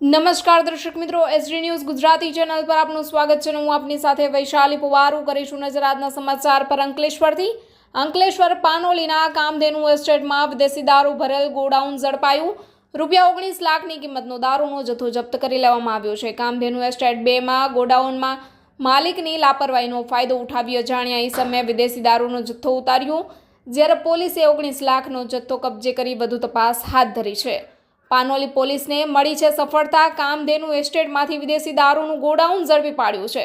નમસ્કાર દર્શક મિત્રો, એસડી ન્યૂઝ ગુજરાતી ચેનલ પર આપનું સ્વાગત છે. હું આપની સાથે વૈશાલી પુવારું કરીશું નજર આજના સમાચાર પર. અંકલેશ્વર પાનોલીના કામધેનુ એસ્ટેટમાં વિદેશી દારૂ ભરેલ ગોડાઉન ઝડપાયું. ₹19 લાખની કિંમતનો દારૂનો જથ્થો જપ્ત કરી લેવામાં આવ્યો છે. કામધેનુ એસ્ટેટ 2માં ગોડાઉનમાં માલિકની લાપરવાહીનો ફાયદો ઉઠાવી અજાણ્યા ઈસમે વિદેશી દારૂનો જથ્થો ઉતાર્યો, જ્યારે પોલીસે 19 લાખનો જથ્થો કબજે કરી વધુ તપાસ હાથ ધરી છે. પાનોલી પોલીસને મળી છે સફળતા. કામધેનુ એસ્ટેટમાંથી વિદેશી દારૂનું ગોડાઉન ઝડપી પાડ્યું છે.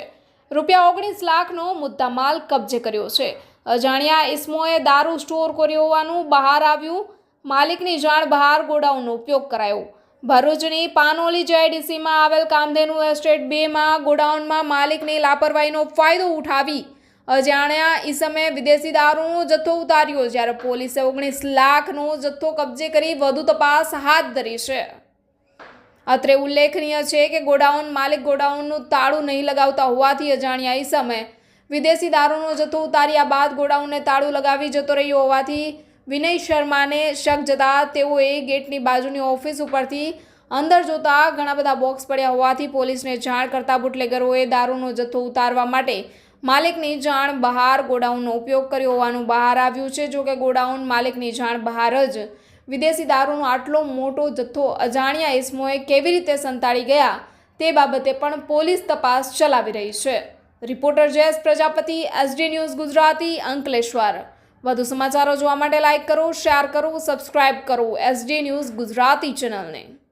₹19 લાખનો મુદ્દામાલ કબજે કર્યો છે. અજાણ્યા ઇસમોએ દારૂ સ્ટોર કર્યો હોવાનું બહાર આવ્યું. માલિકની જાણ બહાર ગોડાઉનનો ઉપયોગ કરાયો. ભરૂચની પાનોલી JIDCમાં આવેલ કામધેનુ એસ્ટેટ 2માં ગોડાઉનમાં માલિકની લાપરવાહીનો ફાયદો ઉઠાવી અજાણ્યા ઈસમે વિદેશી દારૂનો જથ્થો ઉતાર્યો, જ્યારે પોલીસે 19 લાખનો જથ્થો કબજે કરી વધુ તપાસ હાથ ધરી છે. અત્રે ઉલ્લેખનીય છે કે ગોડાઉન માલિક ગોડાઉનનું તાળું નહીં લગાવતા હોવાથી અજાણ્યા ઈસમે વિદેશી દારૂનો જથ્થો ઉતાર્યા બાદ ગોડાઉનને તાળું લગાવી જતો રહ્યો હોવાથી વિનય શર્માને શક જતા તેઓએ ગેટની બાજુની ઓફિસ ઉપરથી અંદર જોતા ઘણા બધા બોક્સ પડ્યા હોવાથી પોલીસને જાણ કરતા બુટલેગરોએ દારૂનો જથ્થો ઉતારવા માટે માલિકની જાણ બહાર ગોડાઉનનો ઉપયોગ કર્યો હોવાનું બહાર આવ્યું છે. જોકે ગોડાઉન માલિકની જાણ બહાર જ વિદેશી દારૂનો આટલો મોટો જથ્થો અજાણ્યા ઇસમોએ કેવી રીતે સંતાડી ગયા તે બાબતે પણ પોલીસ તપાસ ચલાવી રહી છે. Reporter Jayesh Prajapati, SD news Gujarati, Ankleshwar. વધુ સમાચારો જોવા માટે લાઇક કરો, શેર કરો, સબસ્ક્રાઇબ કરો એસડી ન્યૂઝ ગુજરાતી ચેનલને.